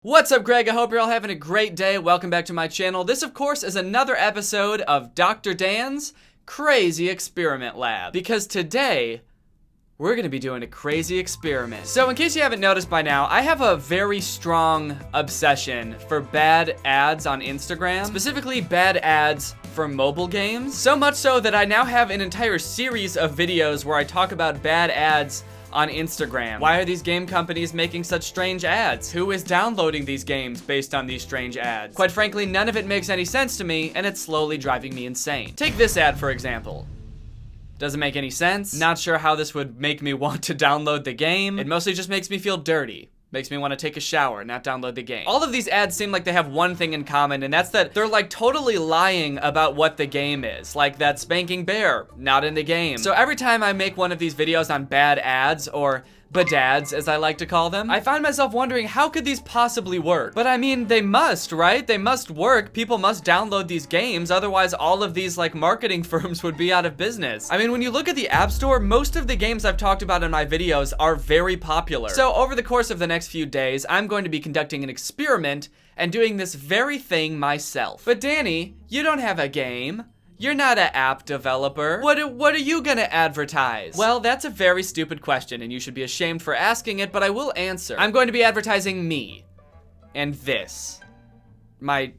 What's up, Greg? I hope you're all having a great day. Welcome back to my channel. This, of course, is another episode of Dr. Dan's Crazy Experiment Lab. Because today, we're gonna be doing a crazy experiment. So in case you haven't noticed by now, I have a very strong obsession for bad ads on Instagram. Specifically, bad ads for mobile games. So much so that I now have an entire series of videos where I talk about bad ads on Instagram. Why are these game companies making such strange ads? Who is downloading these games based on these strange ads? Quite frankly, none of it makes any sense to me, and it's slowly driving me insane. Take this ad, for example. Doesn't make any sense. Not sure how this would make me want to download the game. It mostly just makes me feel dirty. Makes me want to take a shower, not download the game. All of these ads seem like they have one thing in common, and that's that they're like totally lying about what the game is. Like that spanking bear, not in the game. So every time I make one of these videos on bad ads, or badads, as I like to call them, I find myself wondering, how could these possibly work? But I mean, they must, right? They must work. People must download these games, otherwise all of these like marketing firms would be out of business. I mean, when you look at the App Store, most of the games I've talked about in my videos are very popular. So over the course of the next few days, I'm going to be conducting an experiment and doing this very thing myself. But Danny, you don't have a game. You're not an app developer. What are you gonna advertise? Well, that's a very stupid question, and you should be ashamed for asking it, but I will answer. I'm going to be advertising me. And this. My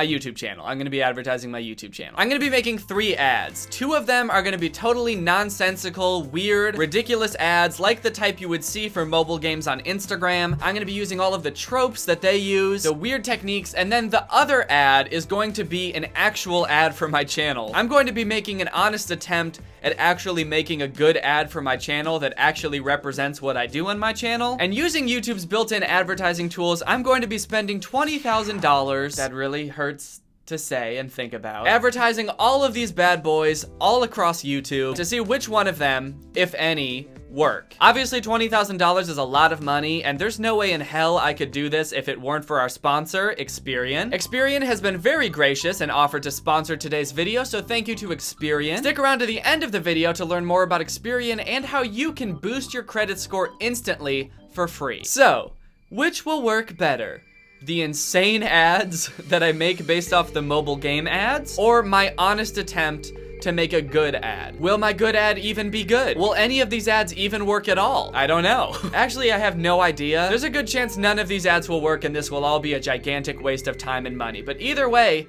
YouTube channel. I'm gonna be advertising my YouTube channel. I'm gonna be making 3 ads. 2 of them are gonna be totally nonsensical, weird, ridiculous ads like the type you would see for mobile games on Instagram. I'm gonna be using all of the tropes that they use, the weird techniques, and then the other ad is going to be an actual ad for my channel. I'm going to be making an honest attempt at actually making a good ad for my channel that actually represents what I do on my channel. And using YouTube's built-in advertising tools, I'm going to be spending $20,000. That really hurts to say and think about. Advertising all of these bad boys all across YouTube to see which one of them, if any, work. Obviously, $20,000 is a lot of money, and there's no way in hell I could do this if it weren't for our sponsor, Experian. Experian has been very gracious and offered to sponsor today's video, so thank you to Experian. Stick around to the end of the video to learn more about Experian and how you can boost your credit score instantly for free. So, which will work better? The insane ads that I make based off the mobile game ads, or my honest attempt to make a good ad? Will my good ad even be good? Will any of these ads even work at all? I don't know. Actually, I have no idea. There's a good chance none of these ads will work and this will all be a gigantic waste of time and money. But either way,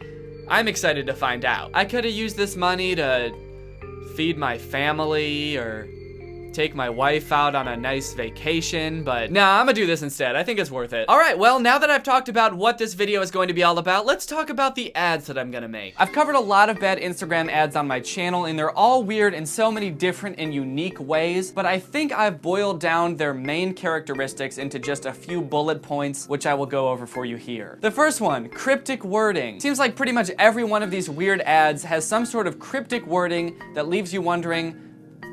I'm excited to find out. I could have used this money to feed my family or take my wife out on a nice vacation, but nah, I'm gonna do this instead. I think it's worth it. All right, well, now that I've talked about what this video is going to be all about, let's talk about the ads that I'm gonna make. I've covered a lot of bad Instagram ads on my channel, and they're all weird in so many different and unique ways, but I think I've boiled down their main characteristics into just a few bullet points, which I will go over for you here. The first one, cryptic wording. Seems like pretty much every one of these weird ads has some sort of cryptic wording that leaves you wondering,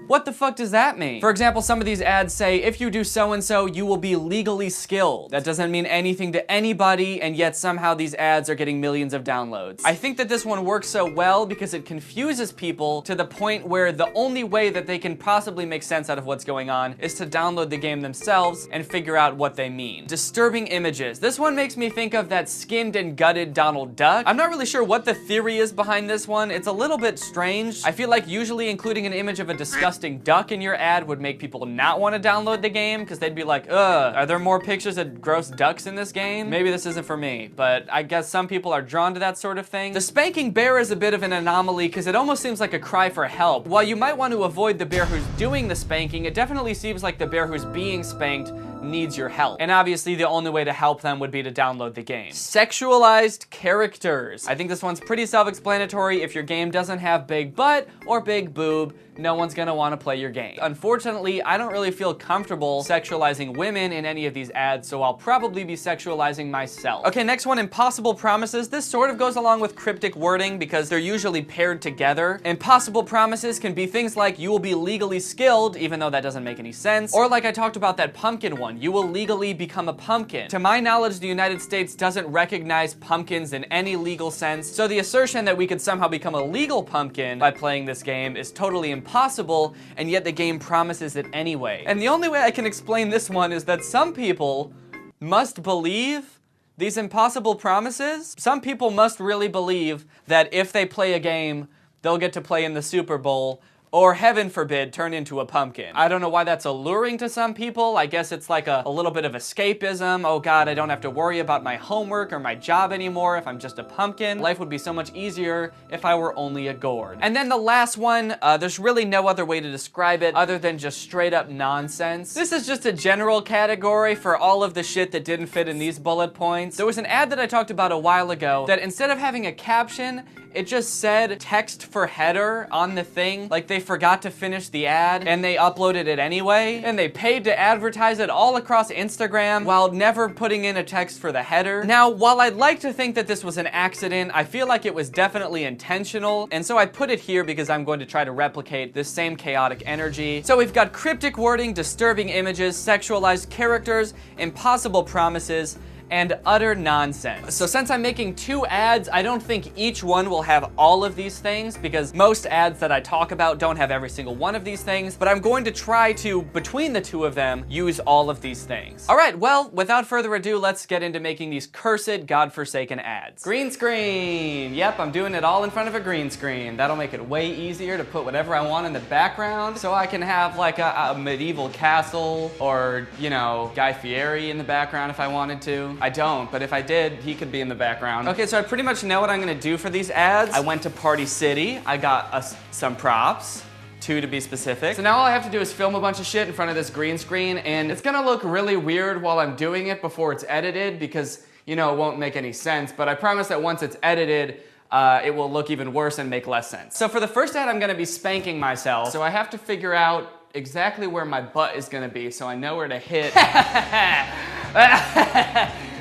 what the fuck does that mean? For example, some of these ads say, if you do so-and-so, you will be legally skilled. That doesn't mean anything to anybody, and yet somehow these ads are getting millions of downloads. I think that this one works so well because it confuses people to the point where the only way that they can possibly make sense out of what's going on is to download the game themselves and figure out what they mean. Disturbing images. This one makes me think of that skinned and gutted Donald Duck. I'm not really sure what the theory is behind this one. It's a little bit strange. I feel like usually including an image of a disgusting duck in your ad would make people not want to download the game because they'd be like, ugh, are there more pictures of gross ducks in this game? Maybe this isn't for me, but I guess some people are drawn to that sort of thing. The spanking bear is a bit of an anomaly because it almost seems like a cry for help. While you might want to avoid the bear who's doing the spanking, it definitely seems like the bear who's being spanked needs your help. And obviously the only way to help them would be to download the game. Sexualized characters. I think this one's pretty self-explanatory. If your game doesn't have big butt or big boob, no one's gonna wanna play your game. Unfortunately, I don't really feel comfortable sexualizing women in any of these ads, so I'll probably be sexualizing myself. Okay, next one, impossible promises. This sort of goes along with cryptic wording because they're usually paired together. Impossible promises can be things like, you will be legally skilled, even though that doesn't make any sense. Or like I talked about that pumpkin one, you will legally become a pumpkin. To my knowledge, the United States doesn't recognize pumpkins in any legal sense, so the assertion that we could somehow become a legal pumpkin by playing this game is totally impossible, and yet the game promises it anyway. And the only way I can explain this one is that some people must believe These impossible promises? Some people must really believe that if they play a game, they'll get to play in the Super Bowl, or heaven forbid, turn into a pumpkin. I don't know why that's alluring to some people. I guess it's like a little bit of escapism. Oh God, I don't have to worry about my homework or my job anymore if I'm just a pumpkin. Life would be so much easier if I were only a gourd. And then the last one, there's really no other way to describe it other than just straight up nonsense. This is just a general category for all of the shit that didn't fit in these bullet points. There was an ad that I talked about a while ago that instead of having a caption, it just said text for header on the thing. Like they forgot to finish the ad and they uploaded it anyway. And they paid to advertise it all across Instagram while never putting in a text for the header. Now, while I'd like to think that this was an accident, I feel like it was definitely intentional. And so I put it here because I'm going to try to replicate this same chaotic energy. So we've got cryptic wording, disturbing images, sexualized characters, impossible promises, and utter nonsense. So since I'm making 2 ads, I don't think each one will have all of these things because most ads that I talk about don't have every single one of these things, but I'm going to try to, between the 2 of them, use all of these things. All right, well, without further ado, let's get into making these cursed, godforsaken ads. Green screen. Yep, I'm doing it all in front of a green screen. That'll make it way easier to put whatever I want in the background, so I can have like a medieval castle or, you know, Guy Fieri in the background if I wanted to. I don't, but if I did, he could be in the background. Okay, so I pretty much know what I'm gonna do for these ads. I went to Party City. I got some props, 2 to be specific. So now all I have to do is film a bunch of shit in front of this green screen, and it's gonna look really weird while I'm doing it before it's edited because, you know, it won't make any sense, but I promise that once it's edited, it will look even worse and make less sense. So for the first ad, I'm gonna be spanking myself, so I have to figure out exactly where my butt is gonna be so I know where to hit.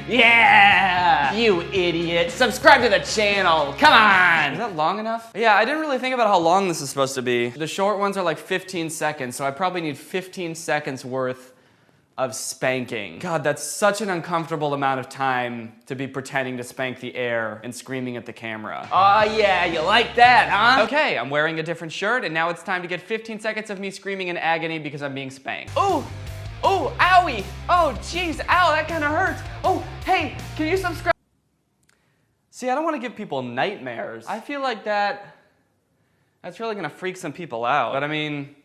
Yeah! You idiot. Subscribe to the channel. Come on! Is that long enough? Yeah, I didn't really think about how long this is supposed to be. The short ones are like 15 seconds, so I probably need 15 seconds worth of spanking. God, that's such an uncomfortable amount of time to be pretending to spank the air and screaming at the camera. Oh yeah, you like that, huh? Okay, I'm wearing a different shirt, and now it's time to get 15 seconds of me screaming in agony because I'm being spanked. Ooh! Oh, owie! Oh, jeez, ow, that kind of hurts. Oh, hey, can you subscribe? See, I don't want to give people nightmares. I feel like that's really gonna freak some people out. But I mean,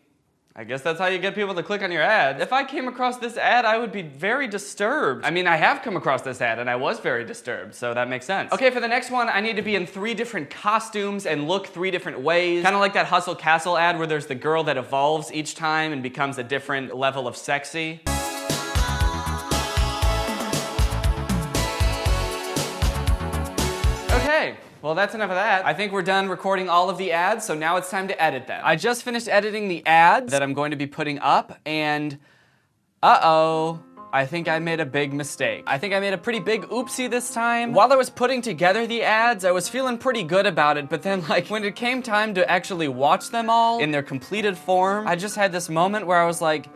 I guess that's how you get people to click on your ad. If I came across this ad, I would be very disturbed. I mean, I have come across this ad and I was very disturbed, so that makes sense. Okay, for the next one, I need to be in 3 different costumes and look 3 different ways. Kind of like that Hustle Castle ad where there's the girl that evolves each time and becomes a different level of sexy. Okay. Well, that's enough of that. I think we're done recording all of the ads, so now it's time to edit them. I just finished editing the ads that I'm going to be putting up, and uh-oh, I think I made a big mistake. I think I made a pretty big oopsie this time. While I was putting together the ads, I was feeling pretty good about it, but then like when it came time to actually watch them all in their completed form, I just had this moment where I was like,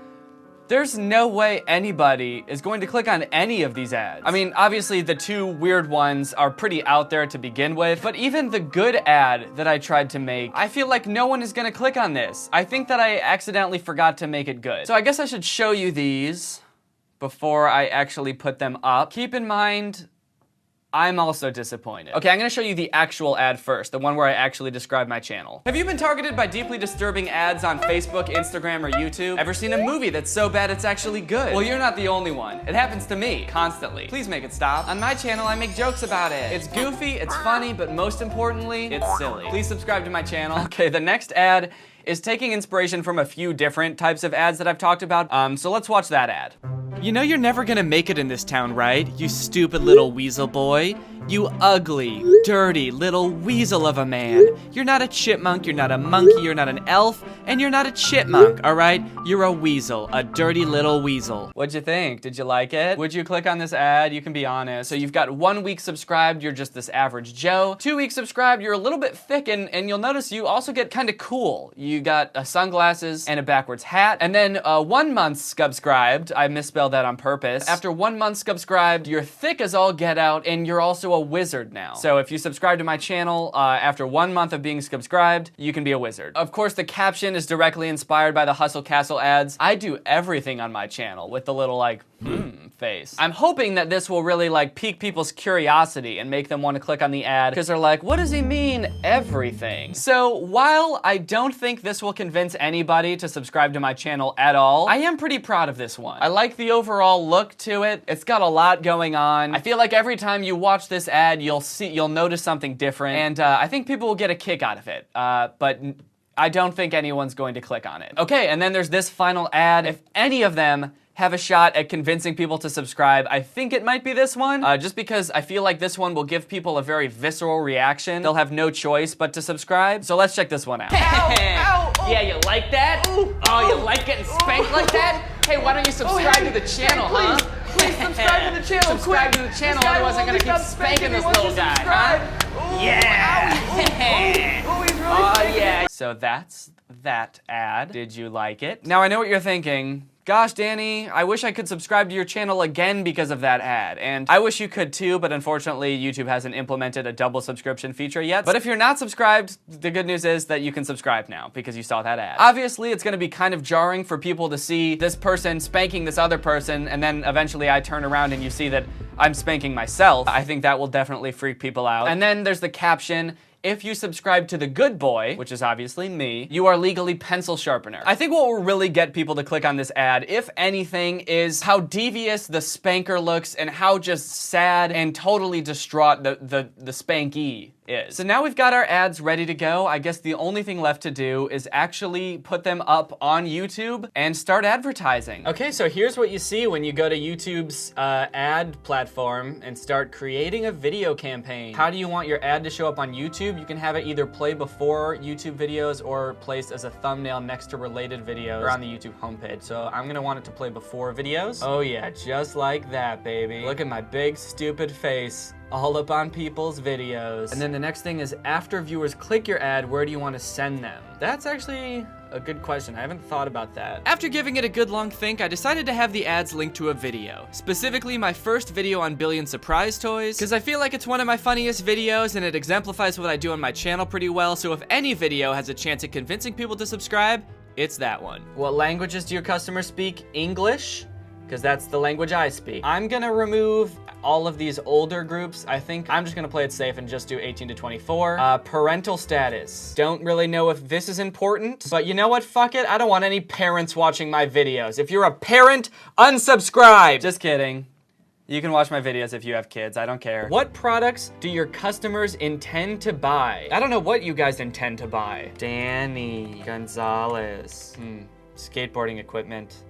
there's no way anybody is going to click on any of these ads. I mean, obviously the 2 weird ones are pretty out there to begin with, but even the good ad that I tried to make, I feel like no one is gonna click on this. I think that I accidentally forgot to make it good. So I guess I should show you these before I actually put them up. Keep in mind, I'm also disappointed. Okay, I'm gonna show you the actual ad first, the one where I actually describe my channel. Have you been targeted by deeply disturbing ads on Facebook, Instagram, or YouTube? Ever seen a movie that's so bad it's actually good? Well, you're not the only one. It happens to me, constantly. Please make it stop. On my channel, I make jokes about it. It's goofy, it's funny, but most importantly, it's silly. Please subscribe to my channel. Okay, the next ad is taking inspiration from a few different types of ads that I've talked about, so let's watch that ad. You know you're never gonna make it in this town, right? You stupid little weasel boy. You ugly, dirty little weasel of a man. You're not a chipmunk, you're not a monkey, you're not an elf, and you're not a chipmunk, all right? You're a weasel, a dirty little weasel. What'd you think? Did you like it? Would you click on this ad? You can be honest. So you've got 1 week subscribed, you're just this average Joe. 2 weeks subscribed, you're a little bit thick, and you'll notice you also get kind of cool. You got sunglasses and a backwards hat. And then 1 month subscribed, I misspelled that on purpose. After 1 month subscribed, you're thick as all get out, and you're also a wizard now. So if you subscribe to my channel, after 1 month of being subscribed, you can be a wizard. Of course, the caption is directly inspired by the Hustle Castle ads. I do everything on my channel with the little like, face. I'm hoping that this will really like pique people's curiosity and make them want to click on the ad because they're like, what does he mean, everything? So while I don't think this will convince anybody to subscribe to my channel at all, I am pretty proud of this one. I like the overall look to it. It's got a lot going on. I feel like every time you watch this ad, you'll notice something different, and I think people will get a kick out of it. But I don't think anyone's going to click on it. Okay, and then there's this final ad. If any of them have a shot at convincing people to subscribe, I think it might be this one, just because I feel like this one will give people a very visceral reaction. They'll have no choice but to subscribe. So let's check this one out. Ow, ow, oh. Yeah, you like that? Ooh, oh, you ooh. like getting spanked like that? Hey, why don't you subscribe to the channel, please, huh? Please subscribe to the channel, Subscribe quick. to the channel, This guy otherwise I'm will gonna only keep stop spanking this once you little guy, subscribe. huh? Ooh, Yeah. owie, ooh, he's really Oh, spanking yeah. me. So that's that ad. Did you like it? Now I know what you're thinking. Gosh, Danny, I wish I could subscribe to your channel again because of that ad. And I wish you could too, but unfortunately, YouTube hasn't implemented a double subscription feature yet. But if you're not subscribed, the good news is that you can subscribe now because you saw that ad. Obviously, it's gonna be kind of jarring for people to see this person spanking this other person, and then eventually I turn around and you see that I'm spanking myself. I think that will definitely freak people out. And then there's the caption, if you subscribe to the good boy, which is obviously me, you are legally pencil sharpener. I think what will really get people to click on this ad, if anything, is how devious the spanker looks and how just sad and totally distraught the spankee is. So now we've got our ads ready to go. I guess the only thing left to do is actually put them up on YouTube and start advertising. Okay, so here's what you see when you go to YouTube's ad platform and start creating a video campaign. How do you want your ad to show up on YouTube? You can have it either play before YouTube videos or placed as a thumbnail next to related videos or on the YouTube homepage. So I'm gonna want it to play before videos. Oh yeah, just like that, baby. Look at my big stupid face all up on people's videos. And then the next thing is, after viewers click your ad, where do you want to send them? That's actually a good question. I haven't thought about that. After giving it a good long think, I decided to have the ads linked to a video. Specifically, my first video on Billion Surprise Toys, because I feel like it's one of my funniest videos and it exemplifies what I do on my channel pretty well, so if any video has a chance at convincing people to subscribe, it's that one. What languages do your customers speak? English? Because that's the language I speak. I'm gonna remove all of these older groups. I think I'm just gonna play it safe and just do 18 to 24. Parental status. Don't really know if this is important, but you know what? Fuck it. I don't want any parents watching my videos. If you're a parent, unsubscribe. Just kidding. You can watch my videos if you have kids, I don't care. What products do your customers intend to buy? I don't know what you guys intend to buy. Danny Gonzalez. Skateboarding equipment.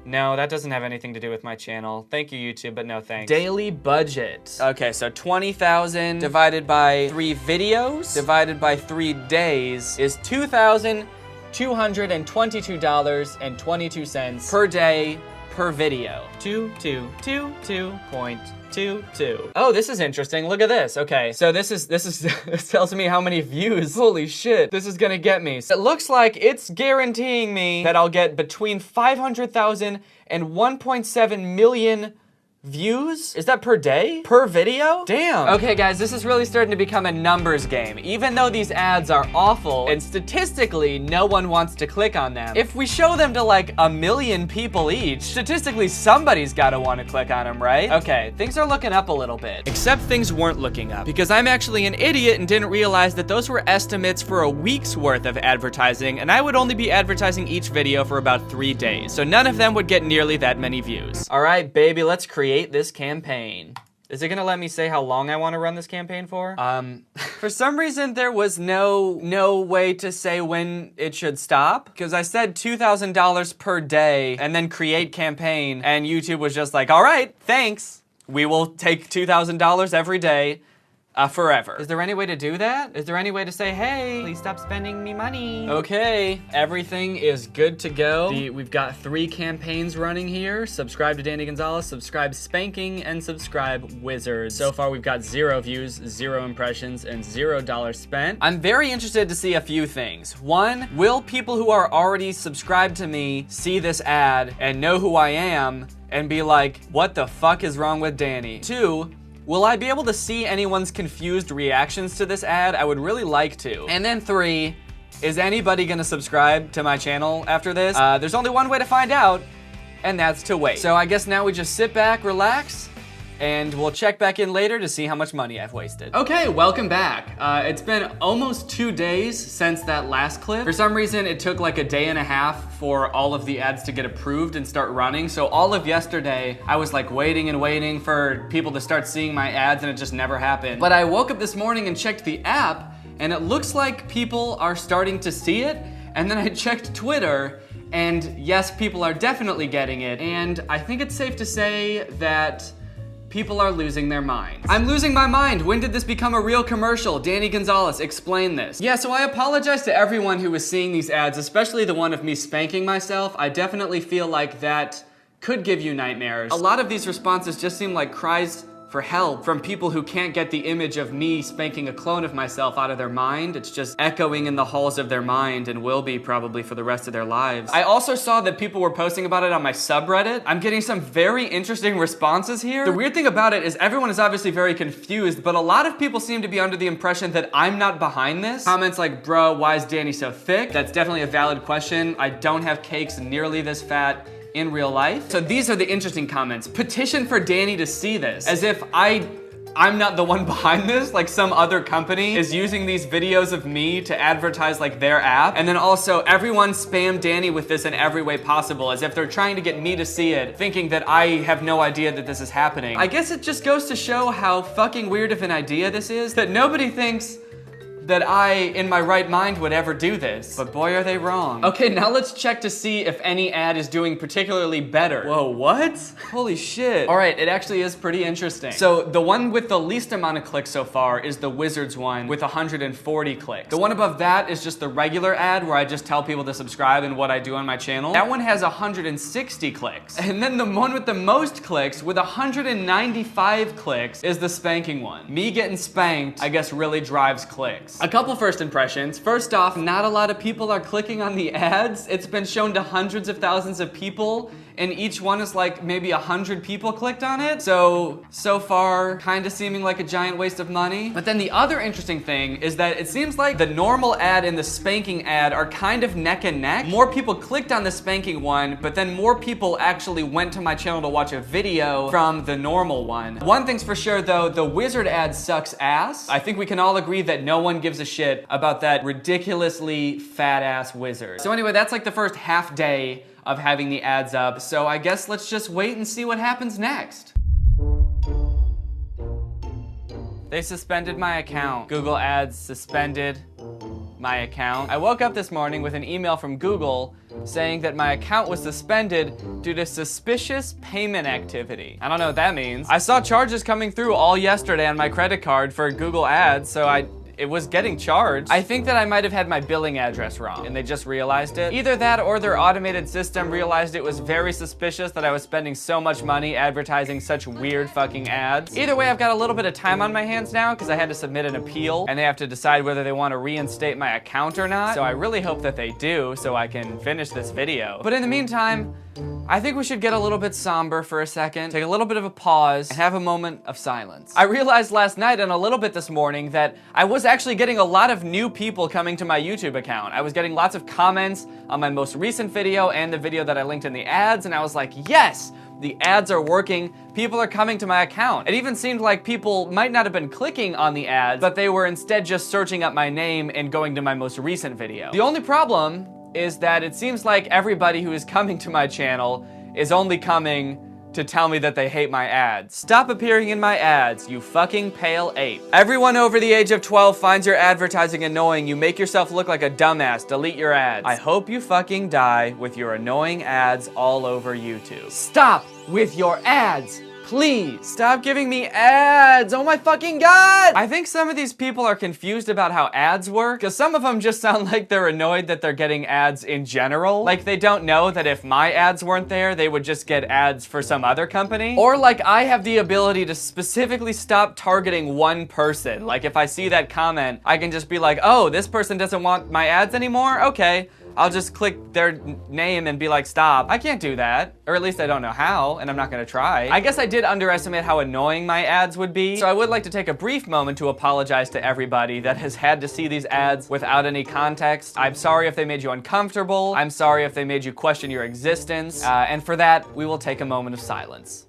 No, that doesn't have anything to do with my channel. Thank you, YouTube, but no thanks. Daily budget. Okay, so 20,000 divided by 3 videos divided by 3 days is $2,222.22 per day per video. 2222.22. Oh, this is interesting. Look at this. Okay, so this tells me how many views. Holy shit, this is gonna get me. It looks like it's guaranteeing me that I'll get between 500,000 and 1.7 million views? Is that per day? Per video? Damn. Okay guys, this is really starting to become a numbers game. Even though these ads are awful and statistically no one wants to click on them, if we show them to like 1 million people each, statistically somebody's gotta want to click on them, right? Okay, things are looking up a little bit. Except things weren't looking up because I'm actually an idiot and didn't realize that those were estimates for a week's worth of advertising, and I would only be advertising each video for about 3 days, so none of them would get nearly that many views. All right, baby, let's create this campaign. Is it gonna let me say how long I want to run this campaign for? For some reason there was no way to say when it should stop, because I said $2,000 per day and then create campaign, and YouTube was just like, all right, thanks. We will take $2,000 every day. Forever. Is there any way to do that? Is there any way to say, hey, please stop spending me money? Okay, everything is good to go. We've got 3 campaigns running here. Subscribe to Danny Gonzalez, subscribe Spanking, and subscribe Wizards. So far, we've got 0 views, 0 impressions, and $0 spent. I'm very interested to see a few things. 1, will people who are already subscribed to me see this ad and know who I am and be like, what the fuck is wrong with Danny? 2, will I be able to see anyone's confused reactions to this ad? I would really like to. And then 3, is anybody gonna subscribe to my channel after this? There's only one way to find out. and that's to wait. So I guess now we just sit back, relax, and we'll check back in later to see how much money I've wasted. Okay, welcome back. It's been almost 2 days since that last clip. For some reason, it took like a day and a half for all of the ads to get approved and start running. So all of yesterday, I was like waiting and waiting for people to start seeing my ads, and it just never happened. But I woke up this morning and checked the app, and it looks like people are starting to see it. And then I checked Twitter, and yes, people are definitely getting it. And I think it's safe to say that people are losing their minds. I'm losing my mind. When did this become a real commercial? Danny Gonzalez, explain this. Yeah, so I apologize to everyone who was seeing these ads, especially the one of me spanking myself. I definitely feel like that could give you nightmares. A lot of these responses just seem like cries for help from people who can't get the image of me spanking a clone of myself out of their mind. It's just echoing in the halls of their mind and will be probably for the rest of their lives. I also saw that people were posting about it on my subreddit. I'm getting some very interesting responses here. The weird thing about it is everyone is obviously very confused, but a lot of people seem to be under the impression that I'm not behind this. Comments like, bro, why is Danny so thick? That's definitely a valid question. I don't have cakes nearly this fat in real life. So these are the interesting comments. Petition for Danny to see this. As if I'm not the one behind this, like some other company is using these videos of me to advertise like their app. And then also everyone spam Danny with this in every way possible, as if they're trying to get me to see it, thinking that I have no idea that this is happening. I guess it just goes to show how fucking weird of an idea this is, that nobody thinks that I, in my right mind, would ever do this. But boy, are they wrong. Okay, now let's check to see if any ad is doing particularly better. Whoa, what? Holy shit. All right, it actually is pretty interesting. So the one with the least amount of clicks so far is the Wizards one with 140 clicks. The one above that is just the regular ad where I just tell people to subscribe and what I do on my channel. That one has 160 clicks. And then the one with the most clicks with 195 clicks is the spanking one. Me getting spanked, I guess, really drives clicks. A couple first impressions. First off, not a lot of people are clicking on the ads. It's been shown to hundreds of thousands of people, and each one is like maybe 100 people clicked on it. So far, kind of seeming like a giant waste of money. But then the other interesting thing is that it seems like the normal ad and the spanking ad are kind of neck and neck. More people clicked on the spanking one, but then more people actually went to my channel to watch a video from the normal one. One thing's for sure though, the Wizard ad sucks ass. I think we can all agree that no one gives a shit about that ridiculously fat ass wizard. So anyway, that's like the first half day of having the ads up, so I guess let's just wait and see what happens next. They suspended my account. Google Ads suspended my account. I woke up this morning with an email from Google saying that my account was suspended due to suspicious payment activity. I don't know what that means. I saw charges coming through all yesterday on my credit card for Google Ads, so it was getting charged. I think that I might have had my billing address wrong and they just realized it. Either that or their automated system realized it was very suspicious that I was spending so much money advertising such weird fucking ads. Either way, I've got a little bit of time on my hands now because I had to submit an appeal and they have to decide whether they want to reinstate my account or not. So I really hope that they do so I can finish this video. But in the meantime, I think we should get a little bit somber for a second, take a little bit of a pause, and have a moment of silence. I realized last night and a little bit this morning that I was actually getting a lot of new people coming to my YouTube account. I was getting lots of comments on my most recent video and the video that I linked in the ads, and I was like, yes! The ads are working, people are coming to my account. It even seemed like people might not have been clicking on the ads, but they were instead just searching up my name and going to my most recent video. The only problem is that it seems like everybody who is coming to my channel is only coming to tell me that they hate my ads. Stop appearing in my ads, you fucking pale ape. Everyone over the age of 12 finds your advertising annoying. You make yourself look like a dumbass. Delete your ads. I hope you fucking die with your annoying ads all over YouTube. Stop with your ads! Please, stop giving me ads! Oh my fucking god! I think some of these people are confused about how ads work, because some of them just sound like they're annoyed that they're getting ads in general. Like they don't know that if my ads weren't there, they would just get ads for some other company. Or like I have the ability to specifically stop targeting one person. Like if I see that comment, I can just be like, oh, this person doesn't want my ads anymore? Okay. I'll just click their name and be like, stop. I can't do that. Or at least I don't know how, and I'm not gonna try. I guess I did underestimate how annoying my ads would be. So I would like to take a brief moment to apologize to everybody that has had to see these ads without any context. I'm sorry if they made you uncomfortable. I'm sorry if they made you question your existence. And for that, we will take a moment of silence.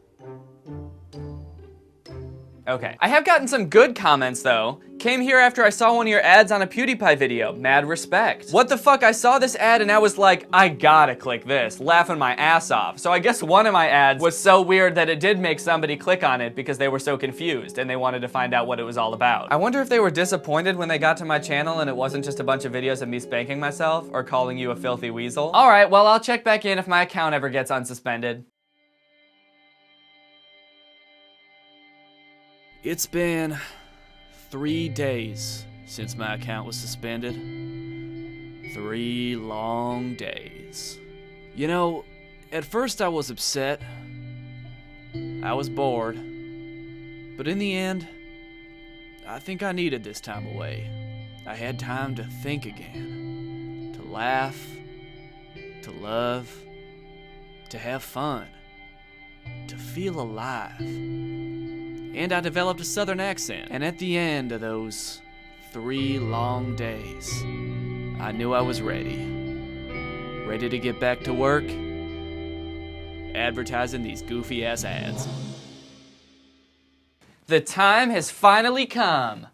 Okay. I have gotten some good comments though. Came here after I saw one of your ads on a PewDiePie video. Mad respect. What the fuck? I saw this ad and I was like, I gotta click this, laughing my ass off. So I guess one of my ads was so weird that it did make somebody click on it because they were so confused and they wanted to find out what it was all about. I wonder if they were disappointed when they got to my channel and it wasn't just a bunch of videos of me spanking myself or calling you a filthy weasel. All right, well, I'll check back in if my account ever gets unsuspended. It's been 3 days since my account was suspended. 3 long days. You know, at first I was upset. I was bored. But in the end, I think I needed this time away. I had time to think again. To laugh. To love. To have fun. To feel alive. And I developed a southern accent. And at the end of those 3 long days, I knew I was ready. Ready to get back to work, advertising these goofy ass ads. The time has finally come.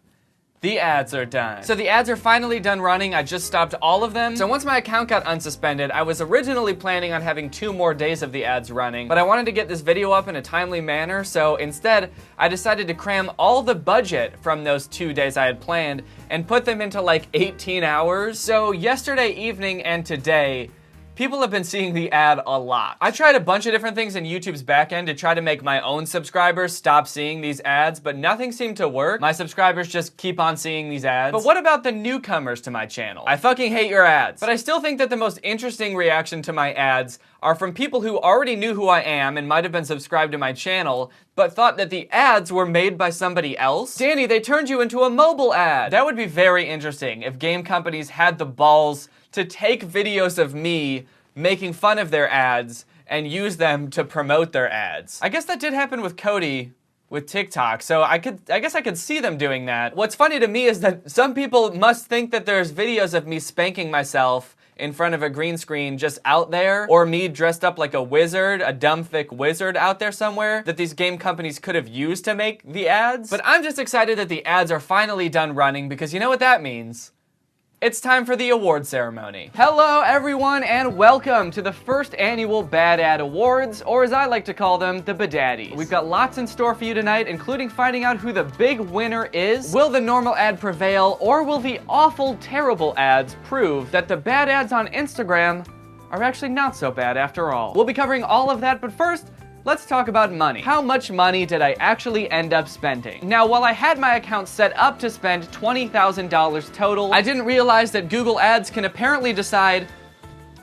The ads are done. So the ads are finally done running. I just stopped all of them. So once my account got unsuspended, I was originally planning on having 2 more days of the ads running, but I wanted to get this video up in a timely manner, so instead, I decided to cram all the budget from those 2 days I had planned and put them into like 18 hours. So yesterday evening and today, people have been seeing the ad a lot. I tried a bunch of different things in YouTube's backend to try to make my own subscribers stop seeing these ads, but nothing seemed to work. My subscribers just keep on seeing these ads. But what about the newcomers to my channel? I fucking hate your ads. But I still think that the most interesting reaction to my ads are from people who already knew who I am and might have been subscribed to my channel, but thought that the ads were made by somebody else. Danny, they turned you into a mobile ad. That would be very interesting if game companies had the balls to take videos of me making fun of their ads and use them to promote their ads. I guess that did happen with Cody with TikTok, so I guess I could see them doing that. What's funny to me is that some people must think that there's videos of me spanking myself in front of a green screen just out there, or me dressed up like a wizard, a dumb thick wizard out there somewhere that these game companies could have used to make the ads. But I'm just excited that the ads are finally done running because you know what that means? It's time for the award ceremony. Hello everyone and welcome to the first annual Bad Ad Awards, or as I like to call them, the Badaddies. We've got lots in store for you tonight, including finding out who the big winner is. Will the normal ad prevail, or will the awful, terrible ads prove that the bad ads on Instagram are actually not so bad after all? We'll be covering all of that, but first, let's talk about money. How much money did I actually end up spending? Now, while I had my account set up to spend $20,000 total, I didn't realize that Google Ads can apparently decide,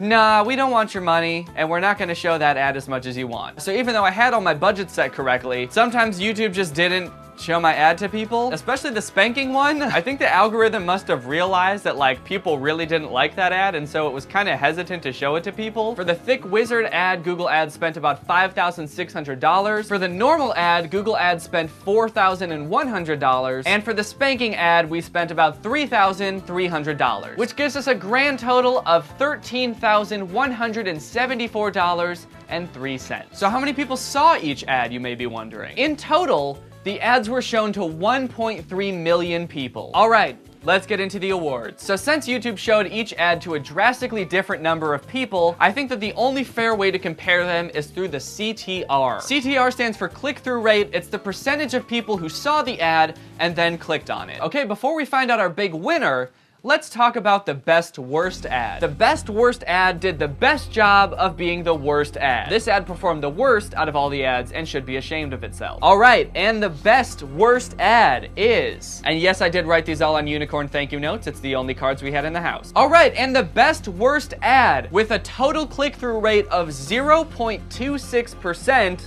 nah, we don't want your money, and we're not gonna show that ad as much as you want. So even though I had all my budgets set correctly, sometimes YouTube just didn't show my ad to people, especially the spanking one. I think the algorithm must have realized that like people really didn't like that ad, and so it was kind of hesitant to show it to people. For the thick wizard ad, Google Ads spent about $5,600. For the normal ad, Google Ads spent $4,100. And for the spanking ad, we spent about $3,300, which gives us a grand total of $13,174.03. So how many people saw each ad, you may be wondering? In total, the ads were shown to 1.3 million people. All right, let's get into the awards. So since YouTube showed each ad to a drastically different number of people, I think that the only fair way to compare them is through the CTR. CTR stands for click-through rate. It's the percentage of people who saw the ad and then clicked on it. Okay, before we find out our big winner, let's talk about the best worst ad. The best worst ad did the best job of being the worst ad. This ad performed the worst out of all the ads and should be ashamed of itself. All right, and the best worst ad is, and yes, I did write these all on unicorn thank you notes. It's the only cards we had in the house. All right, and the best worst ad with a total click-through rate of 0.26%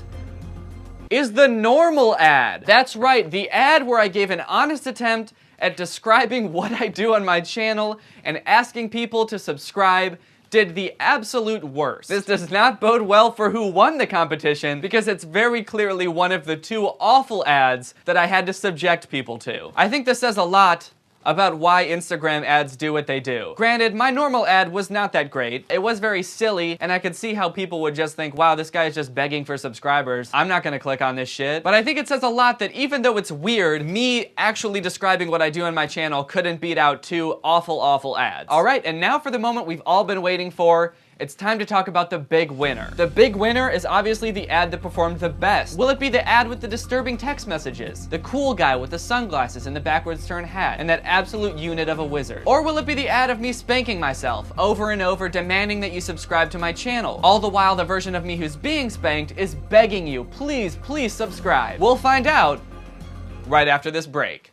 is the normal ad. That's right, the ad where I gave an honest attempt at describing what I do on my channel and asking people to subscribe did the absolute worst. This does not bode well for who won the competition because it's very clearly one of the two awful ads that I had to subject people to. I think this says a lot about why Instagram ads do what they do. Granted, my normal ad was not that great. It was very silly, and I could see how people would just think, wow, this guy is just begging for subscribers. I'm not gonna click on this shit. But I think it says a lot that even though it's weird, me actually describing what I do on my channel couldn't beat out two awful, awful ads. All right, and now for the moment we've all been waiting for. It's time to talk about the big winner. The big winner is obviously the ad that performed the best. Will it be the ad with the disturbing text messages, the cool guy with the sunglasses and the backwards turned hat, and that absolute unit of a wizard? Or will it be the ad of me spanking myself over and over, demanding that you subscribe to my channel? All the while the version of me who's being spanked is begging you, please, please subscribe. We'll find out right after this break.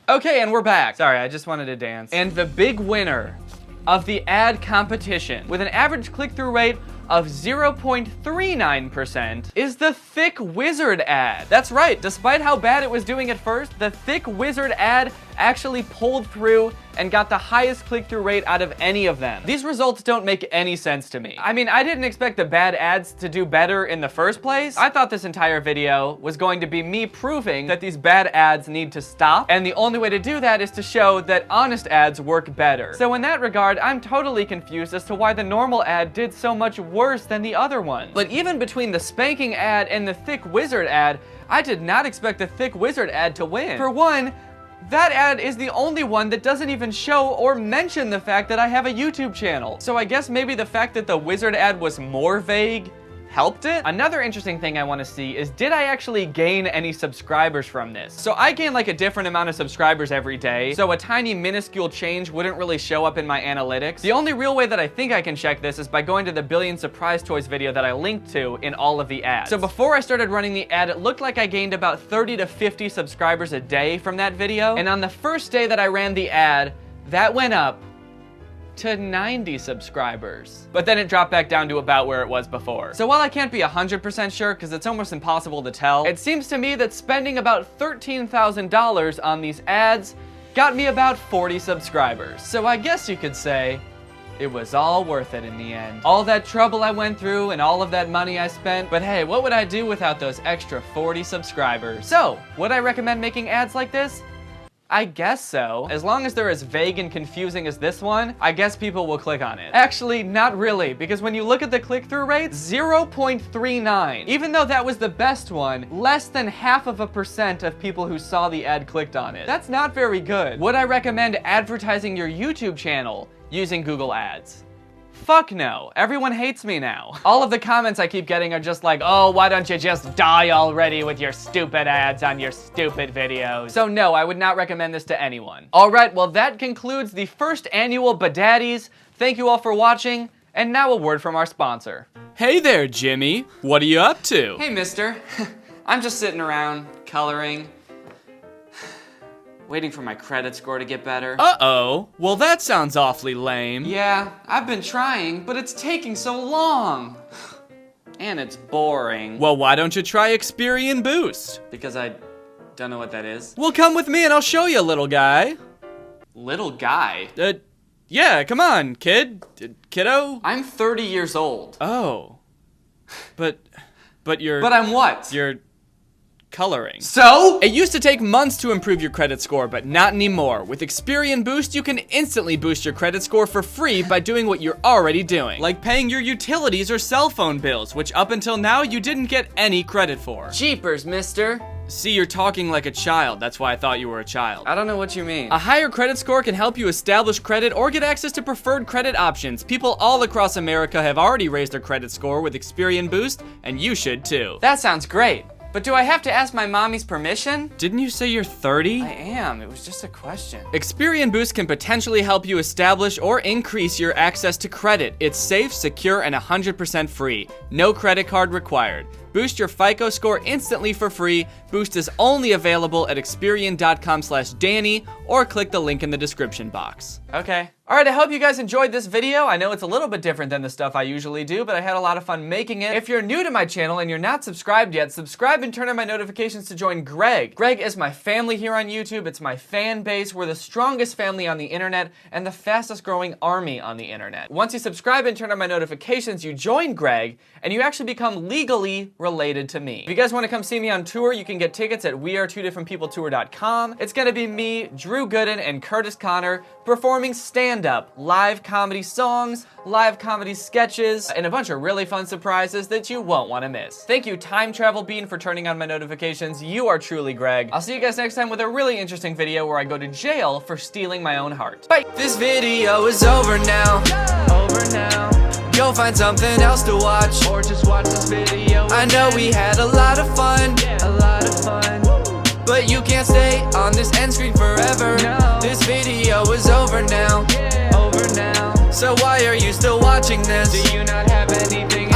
Okay, and we're back. Sorry, I just wanted to dance. And the big winner of the ad competition, with an average click-through rate of 0.39%, is the Thick Wizard ad. That's right, despite how bad it was doing at first, the Thick Wizard ad actually pulled through and got the highest click-through rate out of any of them. These results don't make any sense to me. I mean, I didn't expect the bad ads to do better in the first place. I thought this entire video was going to be me proving that these bad ads need to stop, and the only way to do that is to show that honest ads work better. So in that regard, I'm totally confused as to why the normal ad did so much worse than the other one. But even between the spanking ad and the Thick Wizard ad, I did not expect the Thick Wizard ad to win. For one, that ad is the only one that doesn't even show or mention the fact that I have a YouTube channel. So I guess maybe the fact that the Wizard ad was more vague helped it? Another interesting thing I want to see is, did I actually gain any subscribers from this? So I gain like a different amount of subscribers every day, so a tiny minuscule change wouldn't really show up in my analytics. The only real way that I think I can check this is by going to the Billion Surprise Toys video that I linked to in all of the ads. So before I started running the ad, it looked like I gained about 30 to 50 subscribers a day from that video, and on the first day that I ran the ad, that went up to 90 subscribers. But then it dropped back down to about where it was before. So while I can't be 100% sure, because it's almost impossible to tell, it seems to me that spending about $13,000 on these ads got me about 40 subscribers. So I guess you could say it was all worth it in the end. All that trouble I went through and all of that money I spent, but hey, what would I do without those extra 40 subscribers? So, would I recommend making ads like this? I guess so. As long as they're as vague and confusing as this one, I guess people will click on it. Actually, not really, because when you look at the click-through rate, 0.39. Even though that was the best one, less than 0.5% of people who saw the ad clicked on it. That's not very good. Would I recommend advertising your YouTube channel using Google Ads? Fuck no. Everyone hates me now. All of the comments I keep getting are just like, oh, why don't you just die already with your stupid ads on your stupid videos? So no, I would not recommend this to anyone. All right, well that concludes the first annual Badaddies. Thank you all for watching, and now a word from our sponsor. Hey there, Jimmy. What are you up to? Hey, mister. I'm just sitting around, coloring, waiting for my credit score to get better. Uh-oh. Well, that sounds awfully lame. Yeah, I've been trying, but it's taking so long. And it's boring. Well, why don't you try Experian Boost? Because I don't know what that is. Well, come with me and I'll show you, little guy. Little guy? Yeah, come on, kiddo. I'm 30 years old. Oh. But you're... But I'm what? You're coloring. So? It used to take months to improve your credit score, but not anymore. With Experian Boost, you can instantly boost your credit score for free by doing what you're already doing, like paying your utilities or cell phone bills, which up until now you didn't get any credit for. Jeepers, mister. See, you're talking like a child. That's why I thought you were a child. I don't know what you mean. A higher credit score can help you establish credit or get access to preferred credit options. People all across America have already raised their credit score with Experian Boost, and you should too. That sounds great. But do I have to ask my mommy's permission? Didn't you say you're 30? I am. It was just a question. Experian Boost can potentially help you establish or increase your access to credit. It's safe, secure, and 100% free. No credit card required. Boost your FICO score instantly for free. Boost is only available at Experian.com/Danny or click the link in the description box. Okay. Alright, I hope you guys enjoyed this video. I know it's a little bit different than the stuff I usually do, but I had a lot of fun making it. If you're new to my channel and you're not subscribed yet, subscribe and turn on my notifications to join Greg. Greg is my family here on YouTube. It's my fan base. We're the strongest family on the internet and the fastest growing army on the internet. Once you subscribe and turn on my notifications, you join Greg and you actually become legally related to me. If you guys want to come see me on tour, you can get tickets at wearetwodifferentpeopletour.com. It's gonna be me, Drew Gooden, and Curtis Connor performing stand-up, live comedy songs, live comedy sketches, and a bunch of really fun surprises that you won't want to miss. Thank you, Time Travel Bean, for turning on my notifications. You are truly Greg. I'll see you guys next time with a really interesting video where I go to jail for stealing my own heart. Bye! This video is over now. Over now. Go find something else to watch. Or just watch this video. I know we had a lot of fun, A lot of fun. but you can't stay on this end screen forever. No. This video is over now. Over now. So why are you still watching this? Do you not have anything